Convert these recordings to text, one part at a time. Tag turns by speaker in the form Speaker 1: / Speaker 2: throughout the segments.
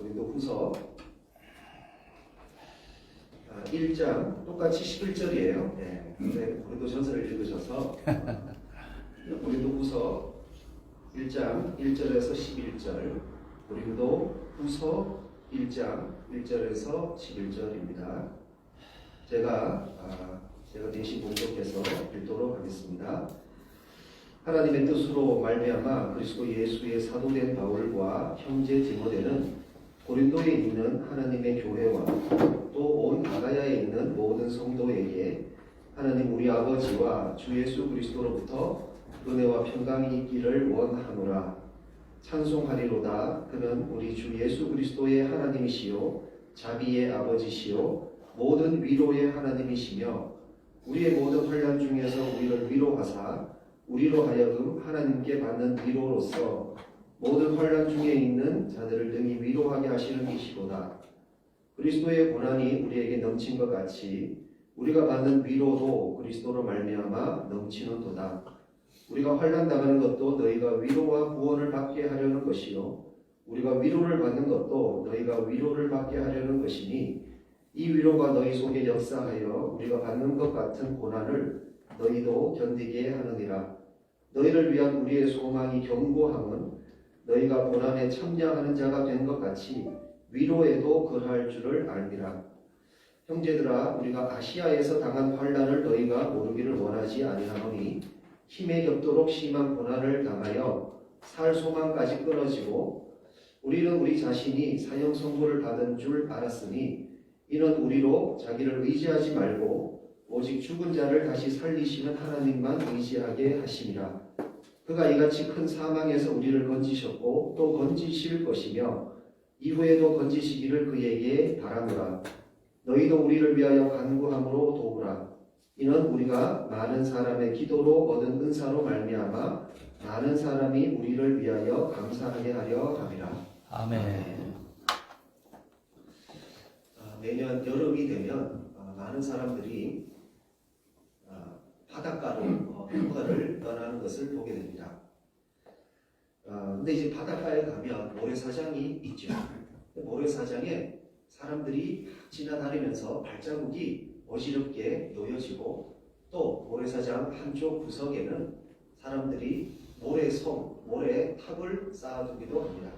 Speaker 1: 고린도후서 1장 똑같이 11절이에요. 네. 근데 고린도전서를 읽으셔서 고린도후서 1장 1절에서 11절, 고린도후서 1장 1절에서 11절입니다. 제가 대신 봉독해서 읽도록 하겠습니다. 하나님의 뜻으로 말미암아 그리스도 예수의 사도된 바울과 형제 디모데는 고린도에 있는 하나님의 교회와 또 온 아가야에 있는 모든 성도에게 하나님 우리 아버지와 주 예수 그리스도로부터 은혜와 평강이 있기를 원하노라. 찬송하리로다. 그는 우리 주 예수 그리스도의 하나님이시요 자비의 아버지시요 모든 위로의 하나님이시며 우리의 모든 환난 중에서 우리를 위로하사 우리로 하여금 하나님께 받는 위로로서 모든 환난 중에 있는 자들을 등이 위로하게 하시는 이시로다. 그리스도의 고난이 우리에게 넘친 것 같이 우리가 받는 위로도 그리스도로 말미암아 넘치는도다. 우리가 환난 당하는 것도 너희가 위로와 구원을 받게 하려는 것이요 우리가 위로를 받는 것도 너희가 위로를 받게 하려는 것이니 이 위로가 너희 속에 역사하여 우리가 받는 것 같은 고난을 너희도 견디게 하느니라. 너희를 위한 우리의 소망이 견고함은 너희가 고난에 참여하는 자가 된 것 같이 위로에도 그할 줄을 알미라. 형제들아, 우리가 아시아에서 당한 환난을 너희가 모르기를 원하지 아니하노니 힘에 겹도록 심한 고난을 당하여 살 소망까지 끊어지고 우리는 우리 자신이 사형 선고를 받은 줄 알았으니 이는 우리로 자기를 의지하지 말고 오직 죽은 자를 다시 살리시는 하나님만 의지하게 하심이라. 그가 이같이 큰 사망에서 우리를 건지셨고 또 건지실 것이며 이후에도 건지시기를 그에게 바라노라. 너희도 우리를 위하여 간구함으로 도우라. 이는 우리가 많은 사람의 기도로 얻은 은사로 말미암아 많은 사람이 우리를 위하여 감사하게 하려 함이라.
Speaker 2: 아멘.
Speaker 1: 매년 여름이 되면 많은 사람들이 바닷가로 휴가를 떠나는 것을 보게 됩니다. 근데 이제 바닷가에 가면 모래사장이 있죠. 모래사장에 사람들이 지나다니면서 발자국이 어지럽게 놓여지고 또 모래사장 한쪽 구석에는 사람들이 모래탑을 쌓아두기도 합니다.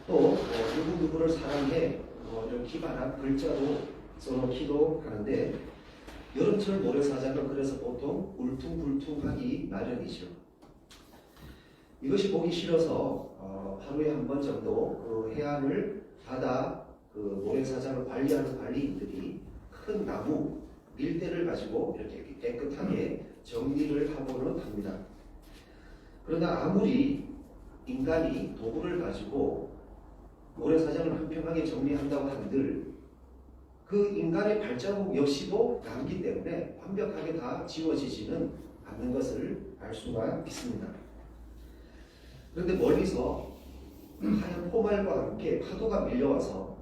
Speaker 1: 또 누구누구를 사랑해 이런 기발한 글자로 써놓기도 하는데 여름철 모래사장은 그래서 보통 울퉁불퉁하기 마련이죠. 이것이 보기 싫어서 하루에 한 번 정도 그 해안을 바다 그 모래사장을 관리하는 관리인들이 큰 나무 밀대를 가지고 이렇게 깨끗하게 정리를 하고는 합니다. 그러나 아무리 인간이 도구를 가지고 모래사장을 평평하게 정리한다고 한들 그 인간의 발자국 역시도 남기 때문에 완벽하게 다 지워지지는 않는 것을 알 수가 있습니다. 그런데 멀리서 하얀 포말과 함께 파도가 밀려와서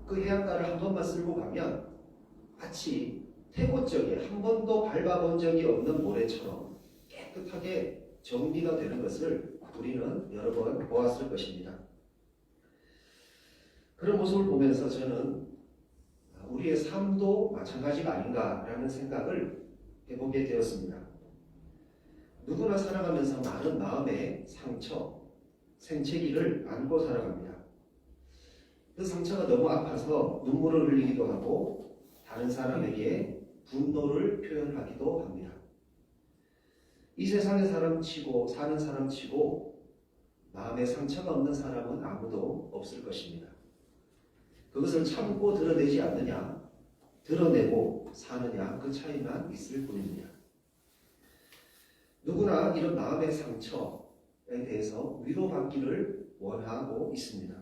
Speaker 1: 그 해안가를 한 번만 쓸고 가면 마치 태고적에 한 번도 밟아본 적이 없는 모래처럼 깨끗하게 정리가 되는 것을 우리는 여러 번 보았을 것입니다. 그런 모습을 보면서 저는 우리의 삶도 마찬가지가 아닌가라는 생각을 해보게 되었습니다. 누구나 살아가면서 많은 마음의 상처, 생채기를 안고 살아갑니다. 그 상처가 너무 아파서 눈물을 흘리기도 하고 다른 사람에게 분노를 표현하기도 합니다. 이 세상의 사람치고 사는 사람치고 마음에 상처가 없는 사람은 아무도 없을 것입니다. 그것을 참고 드러내지 않느냐, 드러내고 사느냐 그 차이만 있을 뿐입니다. 누구나 이런 마음의 상처에 대해서 위로받기를 원하고 있습니다.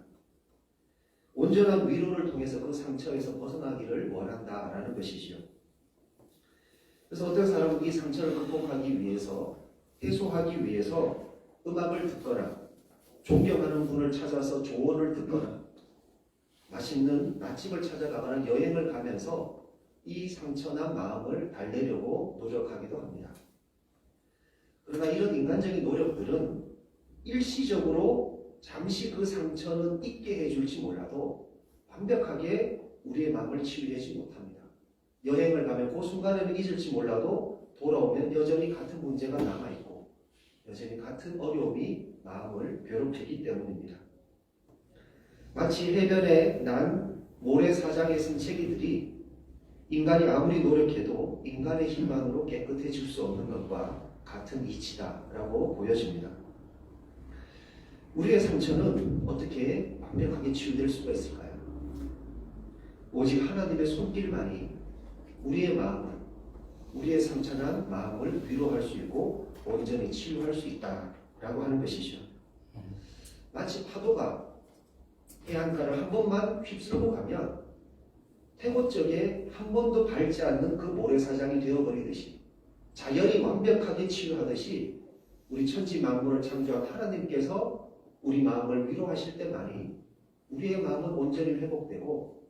Speaker 1: 온전한 위로를 통해서 그 상처에서 벗어나기를 원한다라는 것이지요. 그래서 어떤 사람은 이 상처를 극복하기 위해서, 해소하기 위해서 음악을 듣거나 존경하는 분을 찾아서 조언을 듣거나 맛있는 맛집을 찾아가거나 여행을 가면서 이 상처난 마음을 달래려고 노력하기도 합니다. 그러나 이런 인간적인 노력들은 일시적으로 잠시 그 상처는 잊게 해줄지 몰라도 완벽하게 우리의 마음을 치유하지 못합니다. 여행을 가면 그 순간에는 잊을지 몰라도 돌아오면 여전히 같은 문제가 남아있고 여전히 같은 어려움이 마음을 괴롭히기 때문입니다. 마치 해변에 난 모래사장에 쓴 체기들이 인간이 아무리 노력해도 인간의 힘만으로 깨끗해질 수 없는 것과 같은 이치다라고 보여집니다. 우리의 상처는 어떻게 완벽하게 치유될 수가 있을까요? 오직 하나님의 손길만이 우리의 마음을, 우리의 상처난 마음을 위로할 수 있고 온전히 치유할 수 있다라고 하는 것이죠. 마치 파도가 해안가를 한 번만 휩쓸고 가면 태고적에 한 번도 밟지 않는 그 모래사장이 되어버리듯이 자연이 완벽하게 치유하듯이 우리 천지 만물을 창조한 하나님께서 우리 마음을 위로하실 때만이 우리의 마음은 온전히 회복되고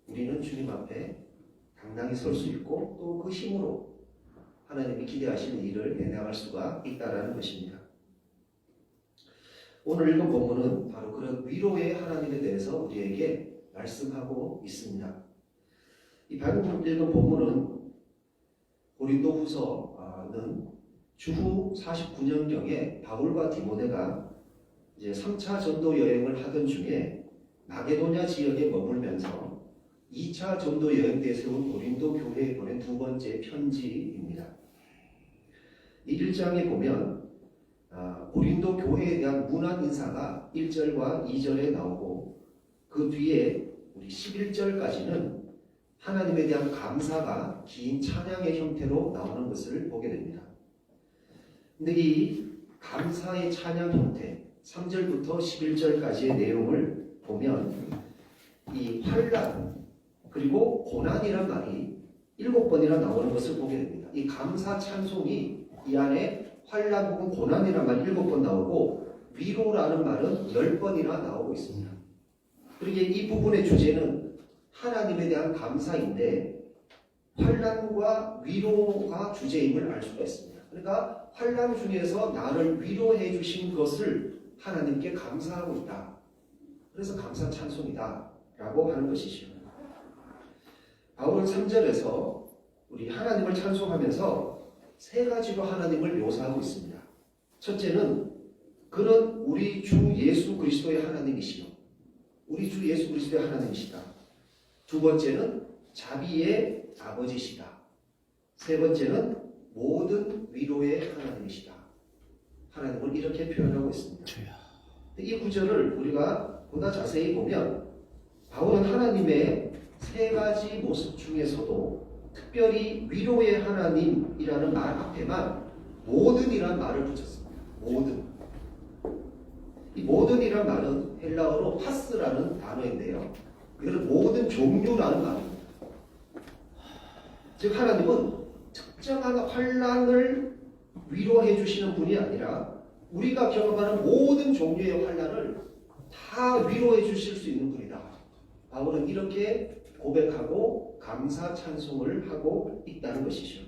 Speaker 1: 우리는 주님 앞에 당당히 설 수 있고 또 그 힘으로 하나님이 기대하시는 일을 해나갈 수가 있다는 것입니다. 오늘 읽은 본문은 바로 그런 위로의 하나님에 대해서 우리에게 말씀하고 있습니다. 이 방금 읽은 본문은 고린도후서는 주후 49년경에 바울과 디모데가 이제 3차 전도 여행을 하던 중에 마게도냐 지역에 머물면서 2차 전도 여행 때 세운 고린도 교회에 보낸 두 번째 편지입니다. 이 1장에 보면 고린도 교회에 대한 문안 인사가 1절과 2절에 나오고 그 뒤에 우리 11절까지는 하나님에 대한 감사가 긴 찬양의 형태로 나오는 것을 보게 됩니다. 근데 이 감사의 찬양 형태 3절부터 11절까지의 내용을 보면 이 환난 그리고 고난이란 말이 7번이나 나오는 것을 보게 됩니다. 이 감사 찬송이 이 안에 환난 혹은 고난이란 말이 7번 나오고 위로라는 말은 10번이나 나오고 있습니다. 그리고 이 부분의 주제는 하나님에 대한 감사인데 환난과 위로가 주제임을 알 수가 있습니다. 그러니까 환난 중에서 나를 위로해 주신 것을 하나님께 감사하고 있다. 그래서 감사 찬송이다 라고 하는 것이죠. 바울은 3절에서 우리 하나님을 찬송하면서 세 가지로 하나님을 묘사하고 있습니다. 첫째는 그는 우리 주 예수 그리스도의 하나님이시요. 우리 주 예수 그리스도의 하나님이시다. 두 번째는 자비의 아버지시다. 세 번째는 모든 위로의 하나님이시다. 하나님을 이렇게 표현하고 있습니다. 이 구절을 우리가 보다 자세히 보면 바울은 하나님의 세 가지 모습 중에서도 특별히 위로의 하나님이라는 말 앞에만 모든이란 말을 붙였습니다. 모든. 이 모든이란 말은 헬라어로 파스라는 단어인데요. 이것은 모든 종류라는 말입니다. 즉 하나님은 특정한 환난을 위로해 주시는 분이 아니라 우리가 경험하는 모든 종류의 환난을 다 위로해 주실 수 있는 분이다. 바울은 이렇게 고백하고 감사 찬송을 하고 있다는 것이죠.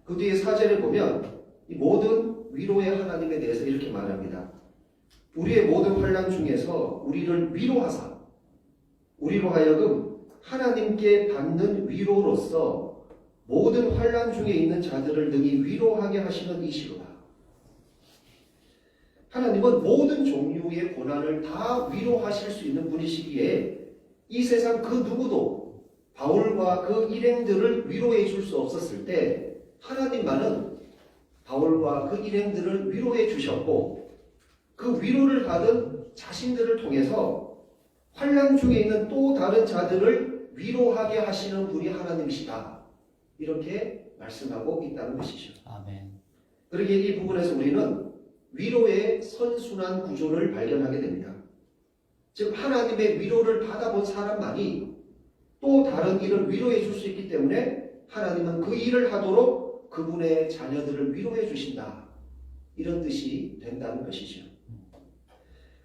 Speaker 1: 그 뒤에 4절에 보면 이 모든 위로의 하나님에 대해서 이렇게 말합니다. 우리의 모든 환난 중에서 우리를 위로하사 우리로 하여금 하나님께 받는 위로로서 모든 환난 중에 있는 자들을 능히 위로하게 하시는 이시로다. 하나님은 모든 종류의 고난을 다 위로하실 수 있는 분이시기에 이 세상 그 누구도 바울과 그 일행들을 위로해 줄 수 없었을 때 하나님만은 바울과 그 일행들을 위로해 주셨고 그 위로를 받은 자신들을 통해서 환난 중에 있는 또 다른 자들을 위로하게 하시는 분이 하나님이시다. 이렇게 말씀하고 있다는 것이죠.
Speaker 2: 아멘.
Speaker 1: 그러기에 이 부분에서 우리는 위로의 선순환 구조를 발견하게 됩니다. 즉 하나님의 위로를 받아본 사람만이 또 다른 일을 위로해 줄 수 있기 때문에 하나님은 그 일을 하도록 그분의 자녀들을 위로해 주신다. 이런 뜻이 된다는 것이죠.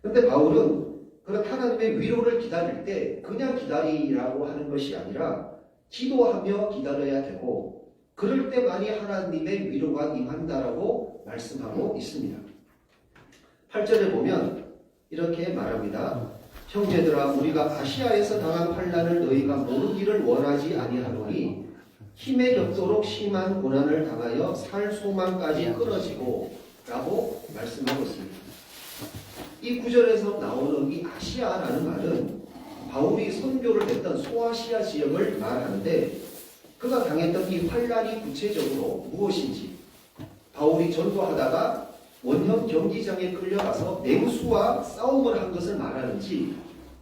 Speaker 1: 그런데 바울은 그런 하나님의 위로를 기다릴 때 그냥 기다리라고 하는 것이 아니라 기도하며 기다려야 되고 그럴 때만이 하나님의 위로가 임한다라고 말씀하고 있습니다. 8절에 보면 이렇게 말합니다. 형제들아 우리가 아시아에서 당한 환난을 너희가 모르기를 원하지 아니하노니 힘에 겹도록 심한 고난을 당하여 살 소망까지 끊어지고 라고 말씀하고 있습니다. 이 구절에서 나오는 이 아시아라는 말은 바울이 선교를 했던 소아시아 지역을 말하는데 그가 당했던 이 환난이 구체적으로 무엇인지 바울이 전도하다가 원형 경기장에 끌려가서 맹수와 싸움을 한 것을 말하는지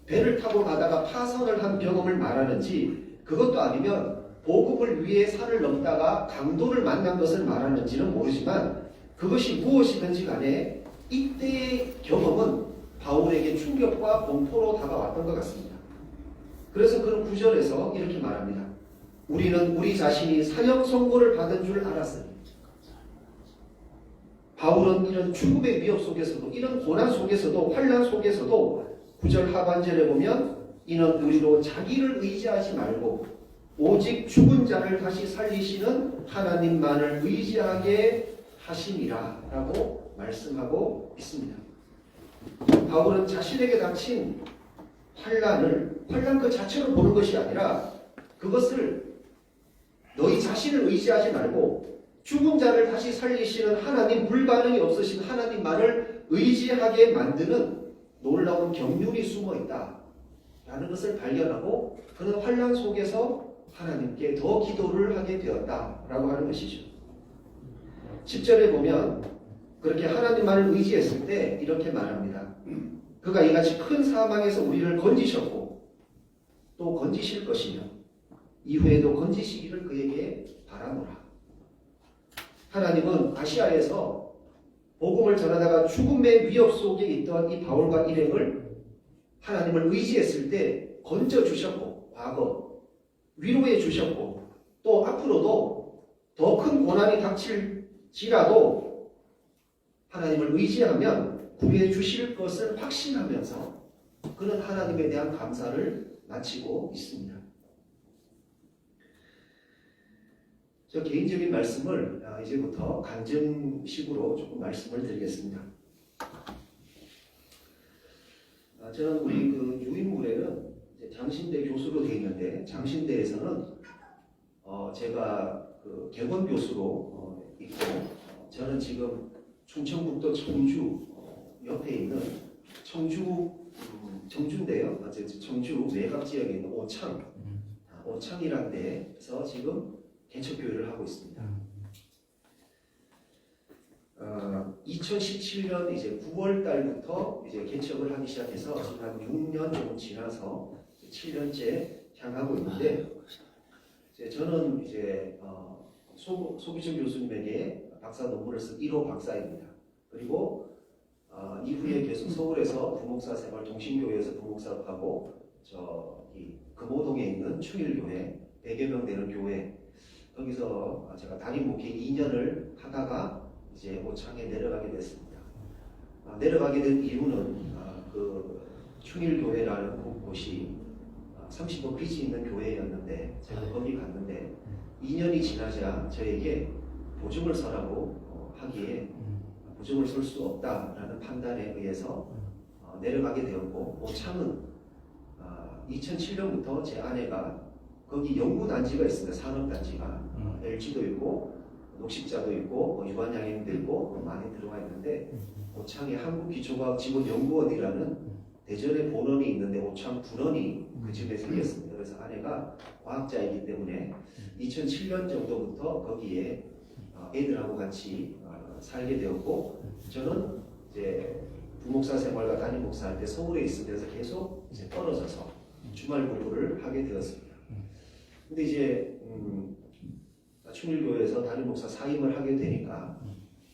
Speaker 1: 배를 타고 가다가 파선을 한 경험을 말하는지 그것도 아니면 복음을 위해 산을 넘다가 강도를 만난 것을 말하는지는 모르지만 그것이 무엇이든지 간에 이때의 경험은 바울에게 충격과 공포로 다가왔던 것 같습니다. 그래서 그런 구절에서 이렇게 말합니다. 우리는 우리 자신이 사형 선고를 받은 줄 알았으니 바울은 이런 죽음의 위협 속에서도 이런 고난 속에서도 환난 속에서도 9절 하반절에 보면 이는 의로 자기를 의지하지 말고 오직 죽은 자를 다시 살리시는 하나님만을 의지하게 하심이라 라고 말씀하고 있습니다. 바울은 자신에게 닥친 환난 그 자체를 보는 것이 아니라 그것을 너희 자신을 의지하지 말고 죽은 자를 다시 살리시는 하나님, 불가능이 없으신 하나님만을 의지하게 만드는 놀라운 경륜이 숨어 있다 라는 것을 발견하고 그는 환난 속에서 하나님께 더 기도를 하게 되었다라고 하는 것이죠. 10절에 보면 그렇게 하나님만을 의지했을 때 이렇게 말합니다. 그가 이같이 큰 사망에서 우리를 건지셨고 또 건지실 것이며 이후에도 건지시기를 그에게 바라노라. 하나님은 아시아에서 복음을 전하다가 죽음의 위협 속에 있던 이 바울과 일행을 하나님을 의지했을 때 건져주셨고 과거 위로해 주셨고 또 앞으로도 더 큰 고난이 닥칠지라도 하나님을 의지하면 구해 주실 것을 확신하면서 그는 하나님에 대한 감사를 마치고 있습니다. 저 개인적인 말씀을 이제부터 간증식으로 조금 말씀을 드리겠습니다. 저는 우리 그 유인물에는 장신대 교수로 되어 있는데 장신대에서는 제가 그 객원 교수로 있고 저는 지금 충청북도 청주 옆에 있는 청주인데요. 청주 외곽 지역에 있는 오창이라는 데에서 지금 개척교회를 하고 있습니다. 2017년 이제 9월 달부터 이제 개척을 하기 시작해서 지금 한 6년 정도 지나서 7년째 향하고 있는데 저는 이제 소기철 교수님에게 박사 논문을 쓴 1호 박사입니다. 그리고 이후에 계속 서울에서 부목사 생활 동신교회에서 부목사하고 이 금호동에 있는 충일교회 100여 명 되는 교회 거기서 제가 담임 목회 2년을 하다가 이제 오창에 내려가게 됐습니다. 내려가게 된 이유는 그 충일교회라는 곳이 30억 빚이 있는 교회였는데 제가 거기 갔는데 2년이 지나자 저에게 보증을 서라고 하기에 보증을 설 수 없다라는 판단에 의해서 내려가게 되었고 오창은 2007년부터 제 아내가 거기 연구단지가 있습니다. 산업단지가 LG도 있고 녹십자도 있고 유한양행도 있고 많이 들어와 있는데 오창에 한국기초과학지원연구원이라는 대전에 본원이 있는데 오창 분원이 그 집에 생겼습니다. 그래서 아내가 과학자이기 때문에 2007년 정도부터 거기에 애들하고 같이 살게 되었고 저는 이제 부목사 생활과 담임 목사할 때 서울에 있으면서 계속 이제 떨어져서 주말 공부를 하게 되었습니다. 근데 이제 충일교회에서 담임 목사 사임을 하게 되니까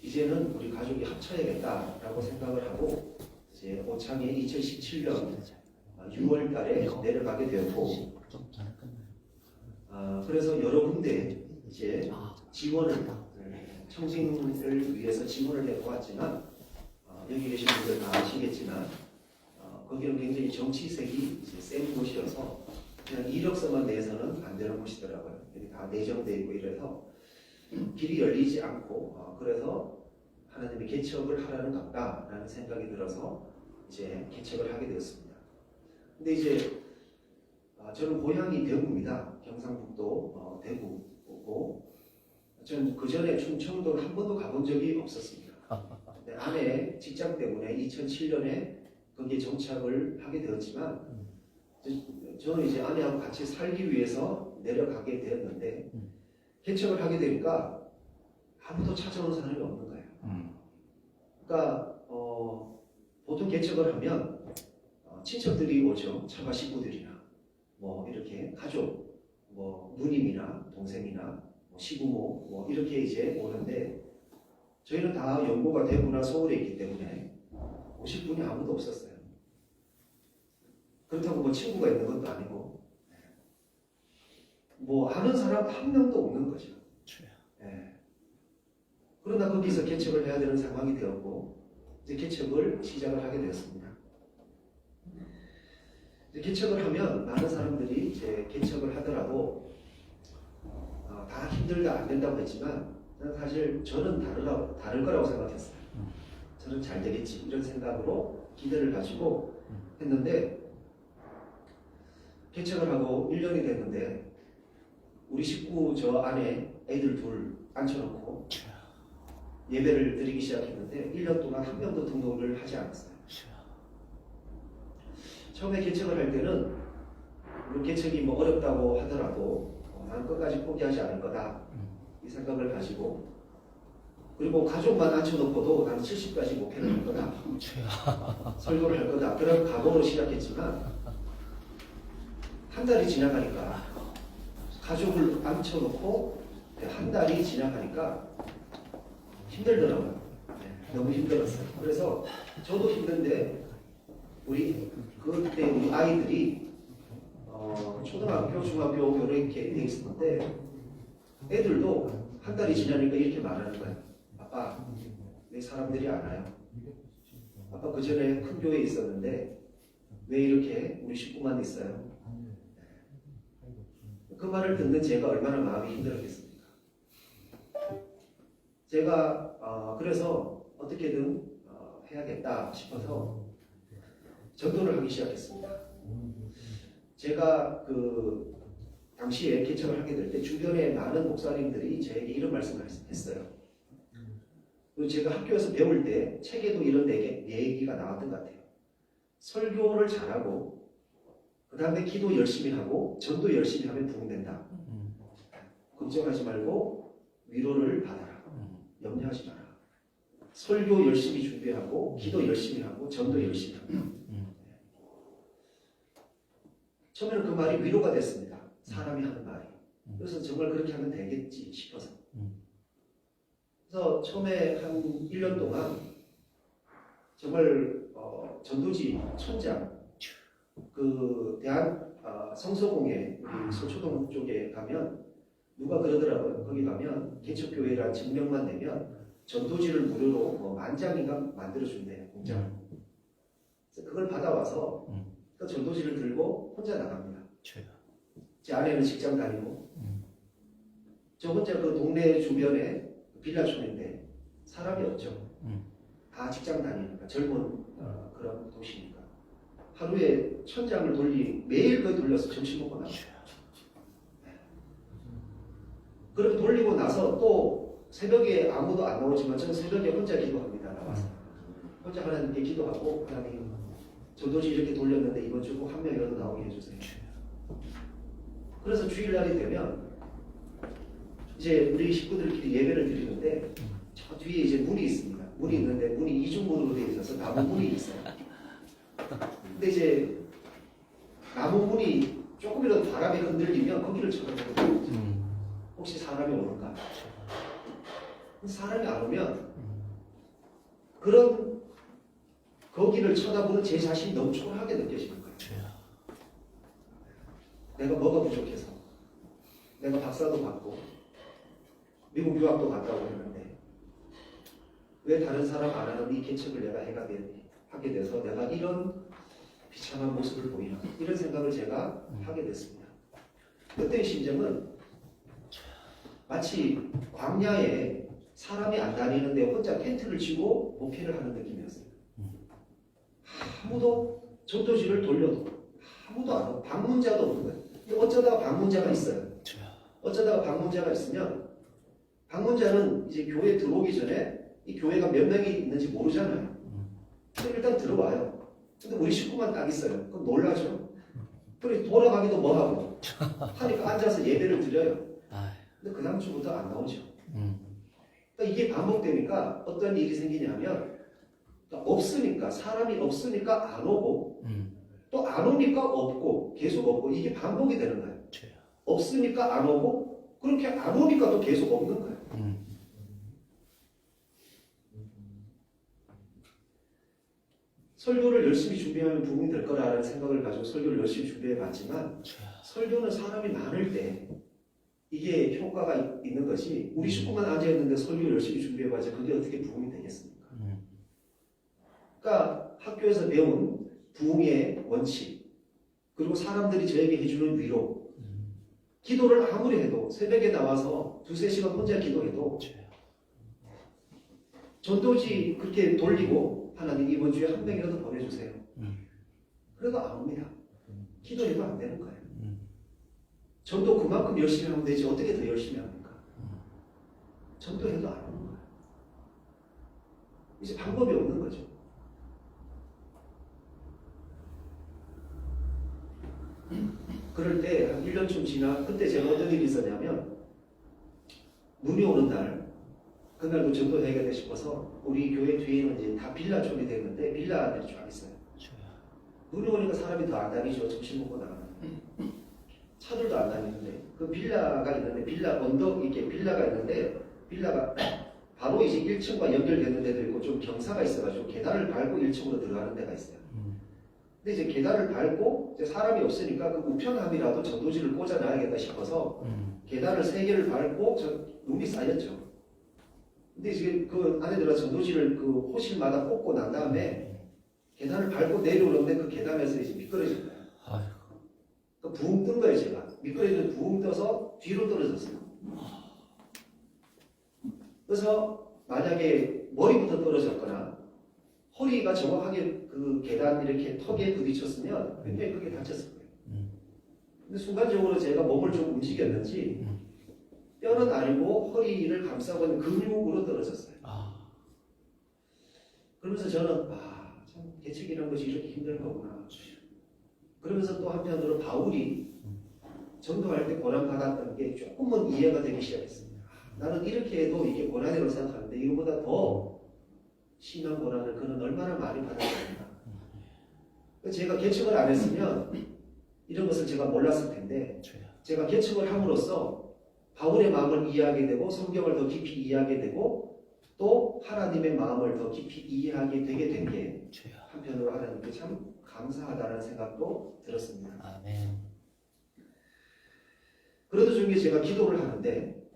Speaker 1: 이제는 우리 가족이 합쳐야겠다라고 생각을 하고 이제 오창에 2017년 6월 달에 내려가게 되었고 그래서 여러 군데 이제 지원을 청진을 위해서 지원을 해보았지만 여기 계신 분들 다 아시겠지만 거기는 굉장히 정치색이 이제 센 곳이어서 그냥 이력서만 내서는 안 되는 곳이더라고요. 여기 다 내정되어 있고 이래서 길이 열리지 않고 그래서 하나님이 개척을 하라는 같다라는 생각이 들어서 이제 개척을 하게 되었습니다. 근데 이제 저는 고향이 대구입니다. 경상북도 대구고 저는 그 전에 충청도를 한 번도 가본 적이 없었습니다. 근데 아내 직장 때문에 2007년에 거기에 정착을 하게 되었지만 저는 이제 아내하고 같이 살기 위해서 내려가게 되었는데 개척을 하게 되니까 아무도 찾아오는 사람이 없는 거예요. 그러니까 보통 개척을 하면 친척들이 오죠. 처가 식구들이나 뭐 이렇게 가족, 뭐 누님이나 동생이나 뭐 시부모 뭐 이렇게 이제 오는데 저희는 다 연고가 대구나 서울에 있기 때문에 오실 분이 아무도 없었어요. 그렇다고 뭐 친구가 있는 것도 아니고 뭐 아는 사람 한 명도 없는 거죠. 예. 그러나 거기서 개척을 해야 되는 상황이 되었고 이제 개척을 시작을 하게 되었습니다. 이제 개척을 하면 많은 사람들이 이제 개척을 하더라도 다 힘들다 안 된다고 했지만 사실 저는 다를 거라고 생각했어요. 저는 잘 되겠지 이런 생각으로 기대를 가지고 했는데 개척을 하고 1년이 됐는데 우리 식구 저 안에 애들 둘 앉혀놓고 예배를 드리기 시작했는데 1년 동안 한 명도 등록을 하지 않았어요. 처음에 개척을 할 때는 우리 개척이 뭐 어렵다고 하더라도 나는 끝까지 포기하지 않을 거다 이 생각을 가지고 그리고 가족만 앉혀놓고도 나는 70까지 목회를 할 거다 설교를 할 거다 그런 각오로 시작했지만 한 달이 지나가니까 가족을 앉혀놓고 한 달이 지나가니까 힘들더라고요. 너무 힘들었어요. 그래서 저도 힘든데 그때 우리 아이들이 초등학교, 중학교 이렇게 돼 있었는데 애들도 한 달이 지나니까 이렇게 말하는 거예요. 아빠, 왜 사람들이 안 와요? 아빠 그 전에 큰 교회에 있었는데 왜 이렇게 우리 식구만 있어요? 그 말을 듣는 제가 얼마나 마음이 힘들었겠습니까? 제가 그래서 어떻게든 해야겠다 싶어서 전도를 하기 시작했습니다. 제가 그 당시에 개척을 하게 될 때 주변에 많은 목사님들이 저에게 이런 말씀을 했어요. 그리고 제가 학교에서 배울 때 책에도 이런 얘기가 나왔던 것 같아요. 설교를 잘하고 그 다음에 기도 열심히 하고 전도 열심히 하면 부흥된다. 걱정하지 말고 위로를 받아라. 염려하지 마라. 설교 열심히 준비하고 기도 열심히 하고 전도 열심히 하고 처음에는 그 말이 위로가 됐습니다. 사람이 하는 말이. 그래서 정말 그렇게 하면 되겠지 싶어서 그래서 처음에 한 1년 동안 정말 전도지 천장 그 대한 성서공회 우리 서초동 쪽에 가면 누가 그러더라고요. 거기 가면 개척교회란 증명만 내면 전도지를 무료로 뭐 10,000장인가 만들어준대요. 공장. 그래서 그걸 받아와서 그 전도지를 들고 혼자 나갑니다. 제 아내는 직장 다니고 저 혼자 그 동네 주변에 빌라촌인데 사람이 없죠. 다 직장 다니니까 젊은 그런 도시니까 하루에 1,000장을 매일 그 돌려서 점심 먹고 나와요. 그렇게 돌리고 나서 또 새벽에 아무도 안 나오지만 저는 새벽에 혼자 기도합니다. 나와서 혼자 하나님께 기도하고 하나님 전도지 이렇게 돌렸는데 이번 주 꼭 한 명이라도 나오게 해주세요. 그래서 주일날이 되면 이제 우리 식구들끼리 예배를 드리는데 저 뒤에 이제 문이 있습니다. 문이 있는데 문이 이중문으로 되어 있어서 나무 문이 있어요. 근데 이제 나무 문이 조금이라도 바람이 흔들리면 거기를 쳐다보거든요. 혹시 사람이 오는가? 사람이 안 오면 그런 거기를 쳐다보는 제 자신이 너무 초라하게 느껴지는 거예요. 내가 뭐가 부족해서 내가 박사도 받고 미국 유학도 갔다 오고 했는데 왜 다른 사람 안 하는 이 개척을 내가 하게 돼서 내가 이런 비참한 모습을 보이나 이런 생각을 제가 하게 됐습니다. 그때의 심정은 마치 광야에 사람이 안 다니는데 혼자 텐트를 치고 목회를 하는 느낌이었어요. 아무도 전도지를 돌려도 아무도 안 오고 방문자도 없는 거예요. 근데 어쩌다가 방문자가 있어요. 어쩌다가 방문자가 있으면 방문자는 이제 교회에 들어오기 전에 이 교회가 몇 명이 있는지 모르잖아요. 그럼 일단 들어와요. 근데 우리 식구만 딱 있어요. 그럼 놀라죠. 그래 돌아가기도 뭐하고 하니까 앉아서 예배를 드려요. 근데 그 다음 주부터 안 나오죠. 그러니까 이게 반복되니까 어떤 일이 생기냐면 그러니까 없으니까 사람이 없으니까 안 오고 또 안 오니까 없고 계속 없고 이게 반복이 되는 거예요. 없으니까 안 오고 그렇게 안 오니까 또 계속 없는 거예요. 설교를 열심히 준비하면 부흥이 될 거라는 생각을 가지고 설교를 열심히 준비해 봤지만 설교는 사람이 많을 때 이게 효과가 있는 것이 우리 식구만 앉아있는데 설교 열심히 준비해 봐야지 그게 어떻게 부흥이 되겠습니까? 그러니까 학교에서 배운 부흥의 원칙 그리고 사람들이 저에게 해주는 위로 기도를 아무리 해도 새벽에 나와서 2-3시간 혼자 기도해도 전도지 그렇게 돌리고 하나님 이번 주에 한 명이라도 보내주세요. 그래도 안 옵니다. 기도해도 안 되는 거예요. 전도 그만큼 열심히 하면 되지 어떻게 더 열심히 합니까? 전도해도 안 오는 거예요. 이제 방법이 없는 거죠. 그럴 때 한 1년쯤 지나 그때 제가 어떤 일이 있었냐면 눈이 오는 날 그날도 전도해야겠다 싶어서 우리 교회 뒤에는 이제 다 빌라촌이 되는데 빌라들이 쫙 있어요. 눈이 오니까 사람이 더 안 다니죠. 점심 먹고 나가면 차들도 안 다니는데 그 빌라가 있는데 빌라 언덕 이렇게 빌라가 있는데 빌라가 바로 이제 1층과 연결되는 데도 있고 좀 경사가 있어가지고 계단을 밟고 1층으로 들어가는 데가 있어요. 근데 이제 계단을 밟고 이제 사람이 없으니까 그 우편함이라도 전도지를 꽂아놔야겠다 싶어서 계단을 3개를 밟고 저 눈이 쌓였죠. 근데 지금 그 안에 들어가 전도지를 그 호실마다 꽂고 난 다음에 계단을 밟고 내려오는데 그 계단에서 이제 미끄러진 거예요. 그 부흥 뜬 거예요, 제가. 미끄러지는 부흥 떠서 뒤로 떨어졌어요. 그래서 만약에 머리부터 떨어졌거나 허리가 정확하게 그 계단 이렇게 턱에 부딪혔으면 굉장히 크게 다쳤을 거예요. 근데 순간적으로 제가 몸을 좀 움직였는지 뼈는 아니고 허리를 감싸고 있는 근육으로 떨어졌어요. 그러면서 저는 참 개척이라는 것이 이렇게 힘든 거구나. 그러면서 또 한편으로 바울이 전도할 때 고난받았던 게 조금은 이해가 되기 시작했습니다. 나는 이렇게 해도 이게 고난이라고 생각하는데 이거보다 더 심한 고난을 그는 얼마나 많이 받았습니까? 제가 개척을 안 했으면 이런 것을 제가 몰랐을 텐데 제가 개척을 함으로써 바울의 마음을 이해하게 되고 성경을 더 깊이 이해하게 되고 또 하나님의 마음을 더 깊이 이해하게 되게 된 게 한편으로 하나님께 참 감사하다는 생각도 들었습니다.
Speaker 2: 아멘.
Speaker 1: 그러던 중에 제가 기도를 하는데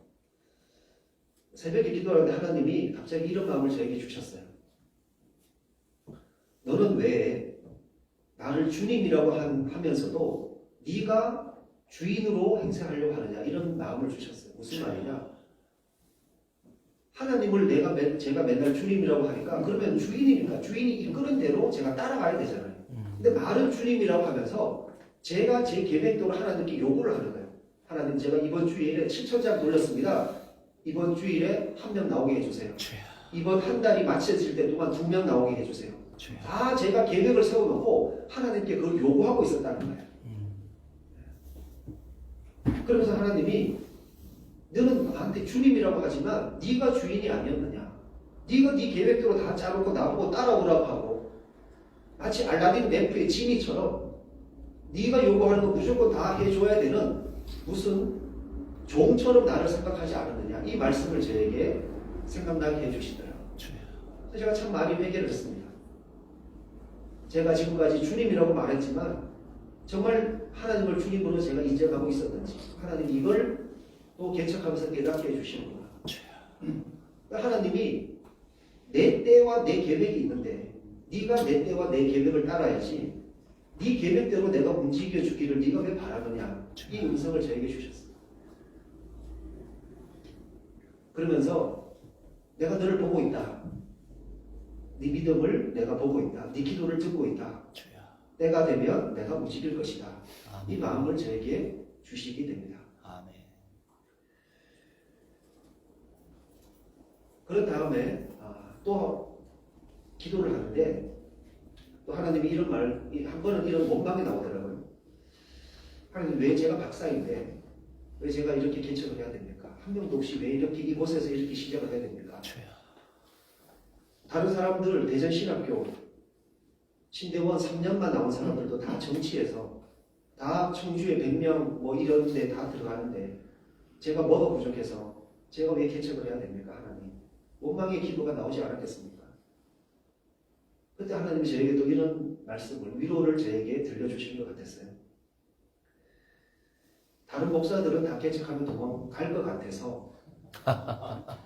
Speaker 1: 새벽에 기도하는데 하나님이 갑자기 이런 마음을 저에게 주셨어요. 너는 왜 나를 주님이라고 하면서도 네가 주인으로 행세하려고 하느냐 이런 마음을 주셨어요. 무슨 말이냐? 하나님을 제가 맨날 주님이라고 하니까 그러면 주인이니까 주인이 이끄는 대로 제가 따라가야 되잖아요. 근데 말은 주님이라고 하면서 제가 제 계획대로 하나님께 요구를 하는 거예요. 하나님 제가 이번 주일에 7,000장 돌렸습니다. 이번 주일에 1명 나오게 해주세요. 이번 한 달이 마쳐질 때 동안 2명 나오게 해주세요. 다 제가 계획을 세워놓고 하나님께 그걸 요구하고 있었다는 거예요. 그러면서 하나님이 너는 나한테 주님이라고 하지만 네가 주인이 아니었느냐. 네가 네 계획대로 다 짜놓고 나보고 따라오라고 하고 마치 알라딘 램프의 지니처럼 네가 요구하는 거 무조건 다 해줘야 되는 무슨 종처럼 나를 생각하지 않았느냐. 이 말씀을 저에게 생각나게 해주시더라고요. 그래서 제가 참 많이 회개를 했습니다. 제가 지금까지 주님이라고 말했지만 정말 하나님을 주님으로 제가 인정하고 있었는지 하나님 이걸 또 개척하면서 깨닫게 해주시는구나. 하나님이 내 때와 내 계획이 있는데 네가 내 때와 내 계획을 따라야지 네 계획대로 내가 움직여주기를 네가 왜 바라느냐. 이 음성을 저에게 주셨어요. 그러면서 내가 너를 보고 있다. 네 믿음을 내가 보고 있다. 네 기도를 듣고 있다.
Speaker 2: 주야.
Speaker 1: 때가 되면 내가 움직일 것이다. 이
Speaker 2: 아멘.
Speaker 1: 마음을 저에게 주시게 됩니다.
Speaker 2: 아멘.
Speaker 1: 그런 다음에 또 기도를 하는데 또 하나님이 이런 말, 한 번은 이런 원망이 나오더라고요. 하나님, 왜 제가 박사인데 왜 제가 이렇게 개척을 해야 됩니까? 한 명도 없이 왜 이렇게 이곳에서 이렇게 시작을 해야 됩니까?
Speaker 2: 주야.
Speaker 1: 다른 사람들 대전신학교 신대원 3년만 나온 사람들도 다 정치에서 다 청주에 100명 뭐 이런 데 다 들어가는데 제가 뭐가 부족해서 제가 왜 개척을 해야 됩니까? 하나님, 원망의 기도가 나오지 않았겠습니까? 그때 하나님이 저에게 또 이런 말씀을, 위로를 저에게 들려주시는 것 같았어요. 다른 목사들은 다 개척하면 도망갈 것 같아서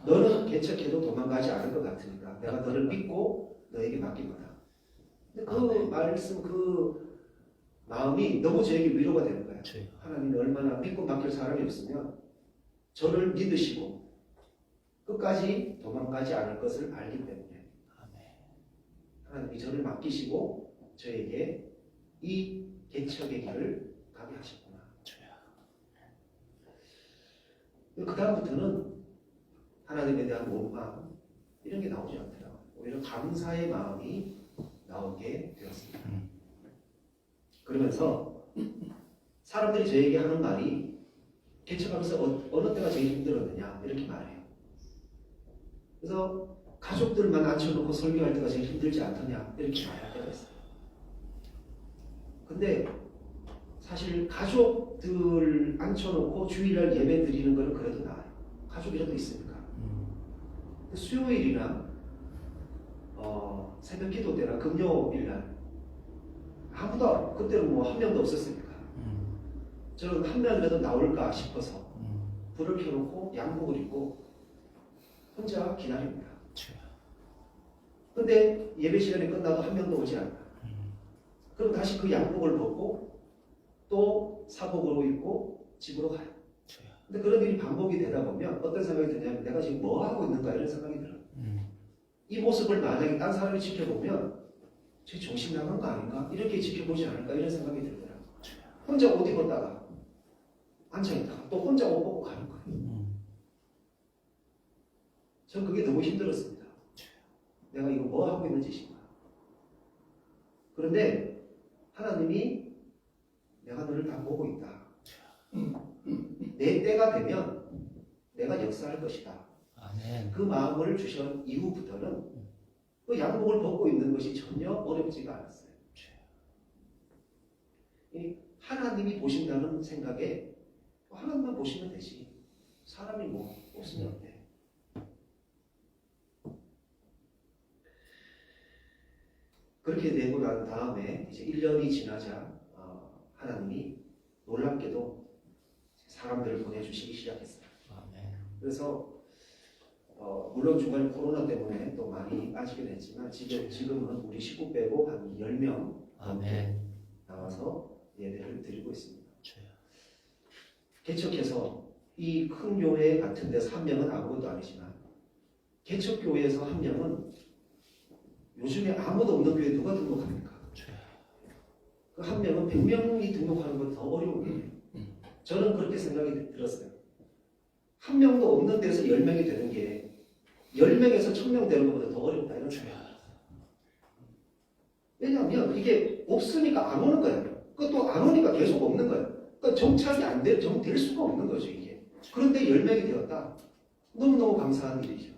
Speaker 1: 너는 개척해도 도망가지 않을 것 같으니까 내가 너를 믿고 너에게 맡긴 거다. 근데 그 말씀, 그 마음이 너무 저에게 위로가 되는 거예요.
Speaker 2: 주야.
Speaker 1: 하나님이 얼마나 믿고 맡길 사람이 없으면 저를 믿으시고 끝까지 도망가지 않을 것을 알기 때문에
Speaker 2: 아멘.
Speaker 1: 하나님이 저를 맡기시고 저에게 이 개척의 길을 가게 하셨구나.
Speaker 2: 주야.
Speaker 1: 그 다음부터는 하나님에 대한 원망 이런 게 나오지 않더라고요. 오히려 감사의 마음이 나오게 되었습니다. 그러면서 사람들이 저에게 하는 말이 개척하면서 어느 때가 제일 힘들었느냐 이렇게 말해요. 그래서 가족들만 앉혀놓고 설교할 때가 제일 힘들지 않더냐 이렇게 말할 때가 있어요. 근데 사실 가족들 앉혀놓고 주일날 예배 드리는 거는 그래도 나아요. 가족이라도 있으니까. 수요일이나 새벽 기도 때나 금요일날 아무도 그때는 뭐 한 명도 없었으니까 저는 한 명이라도 나올까 싶어서 불을 켜놓고 양복을 입고 혼자 기다립니다. 근데 예배 시간이 끝나도 한 명도 오지 않아. 그럼 다시 그 양복을 벗고 또 사복으로 입고 집으로 가요. 근데 그런 일이 반복이 되다 보면 어떤 생각이 드냐면 내가 지금 뭐 하고 있는가 이런 생각이 들어요. 이 모습을 만약에 딴 사람이 지켜보면 제 정신 나간 거 아닌가? 이렇게 지켜보지 않을까? 이런 생각이 들더라고요. 혼자 옷 입었다가 앉아있다가 또 혼자 옷 벗고 가는 거예요. 전 그게 너무 힘들었습니다. 내가 이거 뭐 하고 있는 짓인가? 그런데 하나님이 내가 너를 다 보고 있다. 내 때가 되면 내가 역사할 것이다.
Speaker 2: 아멘.
Speaker 1: 그 마음을 주신 이후부터는 그 양복을 벗고 있는 것이 전혀 어렵지가 않았어요. 하나님이 보신다는 생각에 하나님만 보시면 되지. 사람이 뭐 없으면 어때? 그렇게 되고 난 다음에 이제 1년이 지나자 하나님이 놀랍게도 사람들을 보내주시기 시작했어요.
Speaker 2: 아멘.
Speaker 1: 그래서 물론 중간에 코로나 때문에 또 많이 빠지게 됐지만 지금은 우리 식구 빼고 한 10명
Speaker 2: 아멘.
Speaker 1: 나와서 예배를 드리고 있습니다.
Speaker 2: 주야.
Speaker 1: 개척해서 이 큰 교회 같은 데서 한 명은 아무것도 아니지만 개척교회에서 한 명은 요즘에 아무도 없는 교회에 누가 등록합니까?
Speaker 2: 주야.
Speaker 1: 그 한 명은 100명이 등록하는 것 더 어려운 거예요. 저는 그렇게 생각이 들었어요. 한 명도 없는 데서 10명이 되는 게 10명에서 1000명 되는 것보다 더 어렵다 이런 생각. 왜냐하면 이게 없으니까 안 오는 거예요. 그것도 안 오니까 계속 없는 거예요. 그러니까 정착이 안 될 수가 없는 거죠 이게. 그런데 10명이 되었다. 너무너무 감사한 일이죠.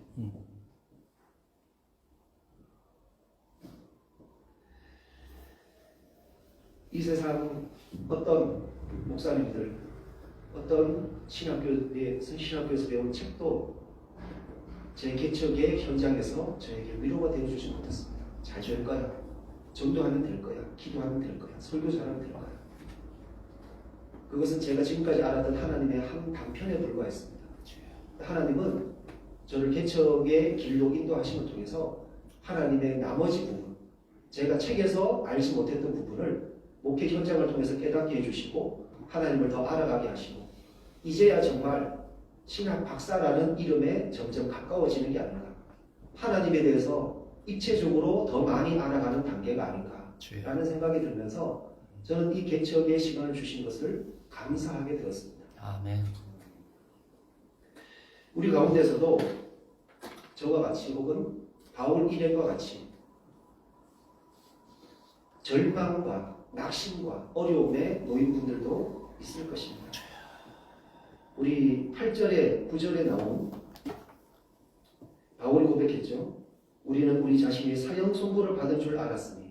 Speaker 1: 이 세상 어떤 목사님들, 어떤 신학교에서 배운 책도 제 개척의 현장에서 저에게 위로가 되어주지 못했습니다. 잘 될 거야. 전도하면 될 거야. 기도하면 될 거야. 설교 잘하면 될 거야. 그것은 제가 지금까지 알았던 하나님의 한 단편에 불과했습니다. 하나님은 저를 개척의 길로 인도하심을 통해서 하나님의 나머지 부분, 제가 책에서 알지 못했던 부분을 목회 현장을 통해서 깨닫게 해주시고 하나님을 더 알아가게 하시고 이제야 정말 신학 박사라는 이름에 점점 가까워지는 게 아닌가. 하나님에 대해서 입체적으로 더 많이 알아가는 단계가 아닌가라는
Speaker 2: 주여.
Speaker 1: 생각이 들면서 저는 이 개척의 시간을 주신 것을 감사하게 되었습니다.
Speaker 2: 아멘.
Speaker 1: 우리 가운데서도 저와 같이 혹은 바울 일행과 같이 절망과 낙심과 어려움에 놓인 분들도 있을 것입니다. 우리 8절에 9절에 나온 바울이 고백했죠. 우리는 우리 자신이 사형 선고를 받은 줄 알았으니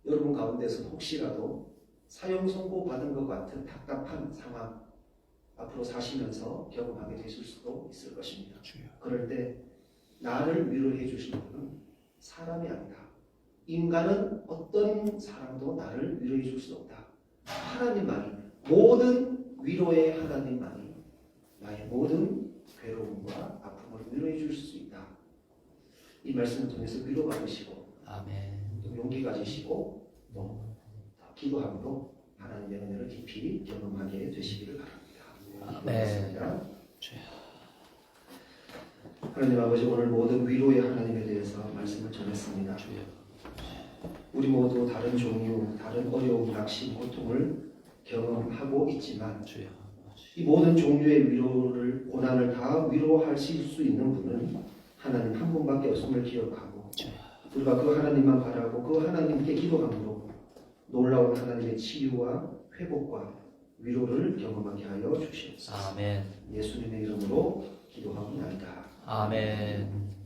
Speaker 1: 여러분 가운데서 혹시라도 사형 선고 받은 것 같은 답답한 상황 앞으로 사시면서 경험하게 되실 수도 있을 것입니다. 그럴 때 나를 위로해 주시는 분은 사람이 아니다. 인간은 어떤 사람도 나를 위로해 줄 수 없다. 하나님만이, 모든 위로의 하나님만이 나의 모든 괴로움과 아픔을 위로해 줄 수 있다. 이 말씀을 통해서 위로받으시고
Speaker 2: 아멘.
Speaker 1: 또 용기 가지시고 또 기도함으로 하나님의 은혜를 깊이 경험하게 되시기를 바랍니다.
Speaker 2: 아멘.
Speaker 1: 기도하겠습니다. 하나님 아버지, 오늘 모든 위로의 하나님에 대해서 말씀을 전했습니다.
Speaker 2: 주여.
Speaker 1: 우리 모두 다른 종류, 다른 어려움, 낙심, 고통을 경험하고 있지만
Speaker 2: 주여.
Speaker 1: 이 모든 종류의 위로를, 고난을 다 위로하실 수 있는 분은 하나님 한 분밖에 없음을 기억하고
Speaker 2: 주여.
Speaker 1: 우리가 그 하나님만 바라고 그 하나님께 기도함으로 놀라운 하나님의 치유와 회복과 위로를 경험하게 하여 주시옵소서.
Speaker 2: 아멘.
Speaker 1: 예수님의 이름으로 기도하옵나이다.
Speaker 2: 아멘.